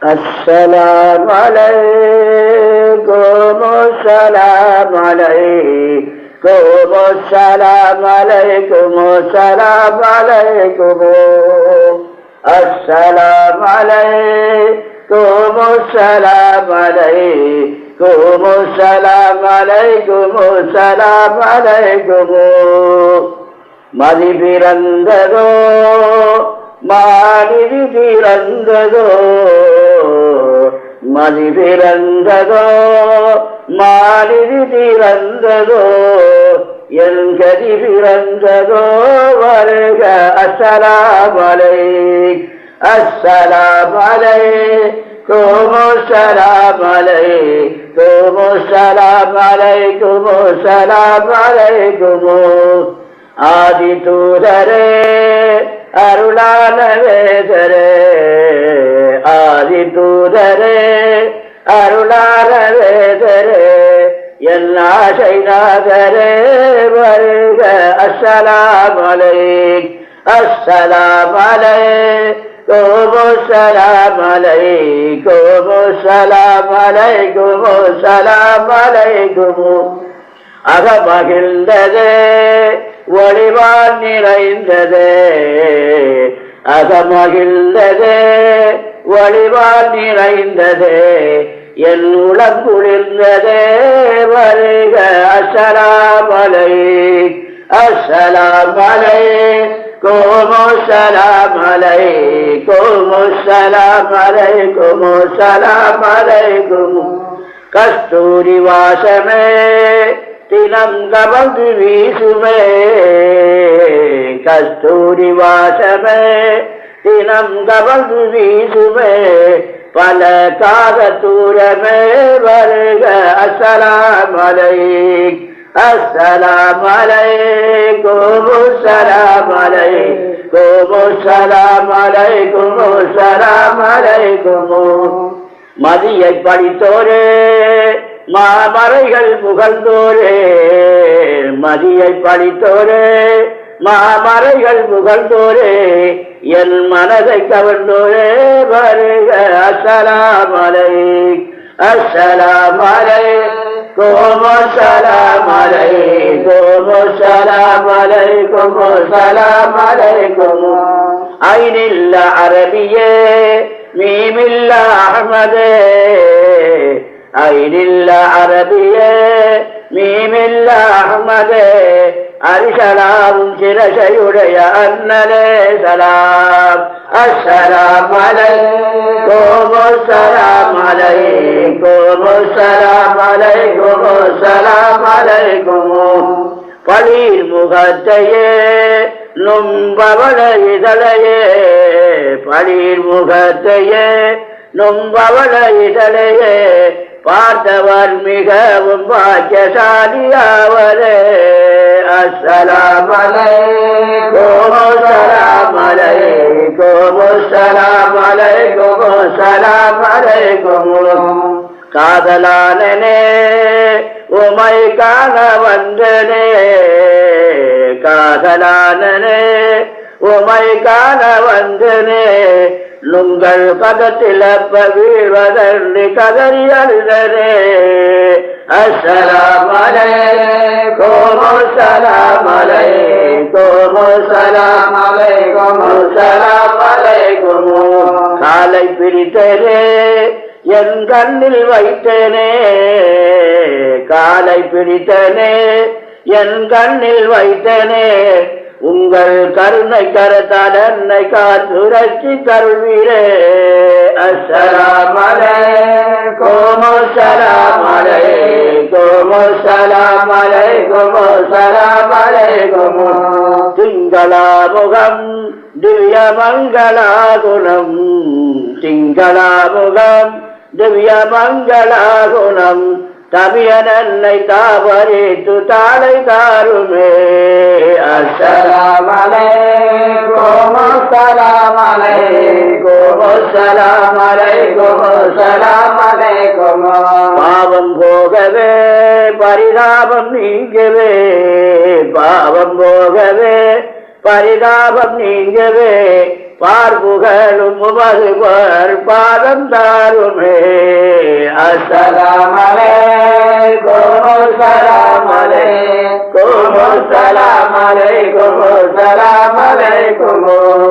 السلام عليكم السلام عليكم السلام عليكم السلام عليكم السلام عليكم السلام عليكم السلام عليكم السلام عليكم மதி பிறந்ததோ மாநிதி பிறந்ததோ மதி பிறந்ததோ மாநிதி பிறந்ததோ என் கதி பிறந்ததோ வருக அஸ்ஸலாமு அலைக்கும் அஸ்ஸலாமு அலைக்கும் அஸ்ஸலாமு அலைக்கும் அஸ்ஸலாமு அலைக்கும் அஸ்ஸலாமு அலைக்கும் ஆதி தூதரே அருளான வேதரே ஆதி தூதரே அருளான வேதரே எல்லாசை நாதரே வருக அஸ்ஸலாமு அலைக்கும் அஸ்ஸலாமு அலைக்கும் அஸ்ஸலாமு அலைக்கும் அஸ்ஸலாமு அலைக்கும் அஸ்ஸலாமு அலைக்கும் அகமகிழ்ந்ததே ஒளிவான் நிறைந்ததே அகமகிழ்ந்ததே ஒளிவான் நிறைந்ததே என் உளம் குளிர்ந்ததே வருக அஸ்ஸலாமு அலைக்கும் அஸ்ஸலாமு அலைக்கும் அஸ்ஸலாமு அலைக்கும் அஸ்ஸலாமு அலைக்கும் அஸ்ஸலாமு அலைக்கும் கஸ்தூரி வாசமே தினம் கவர்ந்து வீசுமே கஸ்தூரி வாசமே தினம் கவர்ந்து வீசுமே பல காத தூரமே வருக அஸ்ஸலாமு அலைக்கும் அஸ்ஸலாமு அலைக்கும் அஸ்ஸலாமு அலைக்கும் அஸ்ஸலாமு அலைக்கும் அஸ்ஸலாமு அலைக்கும் மதியை படித்தோரே மாமறைகள் புகழ்ந்தோரே மதியை படித்தோரே மாமறைகள் புகழ்ந்தோரே என் மனதை கவர்ந்தோரே வருக அஸ்ஸலாமு அலைக்கும் அஸ்ஸலாமு அலைக்கும் அஸ்ஸலாமு அலைக்கும் அஸ்ஸலாமு அலைக்கும் அஸ்ஸலாமு அலைக்கும் ஐனில்ல அரபியே மீமில்ல அஹ்மதே ஐனில்ல அரபியே மீமில்ல அஹ்மதே அரிசலாவும் சிரசையுடைய அண்ணலே சலாம் அஸ்ஸலாமு அலைக்கும் அஸ்ஸலாமு அலைக்கும் அஸ்ஸலாமு அலைக்கும் அஸ்ஸலாமு அலைக்கும் பளீர் முகத்தையே நும்பவள இதழையே பளீர் முகத்தையே நும்பவள இதழையே பார்த்தவர் மிகவும் பாக்கியசாலியாவரே அஸ்ஸலாமு அலைக்கும் அஸ்ஸலாமு அலைக்கும் அஸ்ஸலாமு அலைக்கும் அஸ்ஸலாமு அலைக்கும் காதலானனே உமை காண வந்தனே காதலானனே உமை காண வந்தனே நுங்கள் பதத்தில் அப்ப வீழ்வதன்றி கதறி அழுதனே அஸ்ஸலாமு அலைக்கும் அஸ்ஸலாமு அலைக்கும் அஸ்ஸலாமு அலைக்கும் அஸ்ஸலாமு அலைக்கும் காலை பிடித்தனே என் கண்ணில் வைத்தனே காலை பிடித்தனே என் கண்ணில் வைத்தனே உங்கள் கருணை கரத்தால் என்னை காத்துரைச்சி தருவீரே அஸ்ஸலாமு அலைக்கும் அஸ்ஸலாமு அலைக்கும் அஸ்ஸலாமு அலைக்கும் அஸ்ஸலாமு அலைக்கும் திங்களா முகம் திவ்ய மங்களா குணம் திங்களா முகம் திவ்ய மங்களா குணம் தவியனன்னை தாவரித்து தாளை தாருமே அஸ்ஸலாமு அலைக்கும் அஸ்ஸலாமு அலைக்கும் அஸ்ஸலாமு அலைக்கும் அஸ்ஸலாமு அலைக்கும் பாவம் போகவே பரிதாபம் நீங்கவே பாவம் போகவே பரிதாபம் நீங்கவே பார்ப்புகளும் உமது பாதம் தாருமே. அஸ்ஸலாமு அலைக்கும் அஸ்ஸலாமு அலைக்கும் அஸ்ஸலாமு அலைக்கும் அஸ்ஸலாமு அலைக்கும்.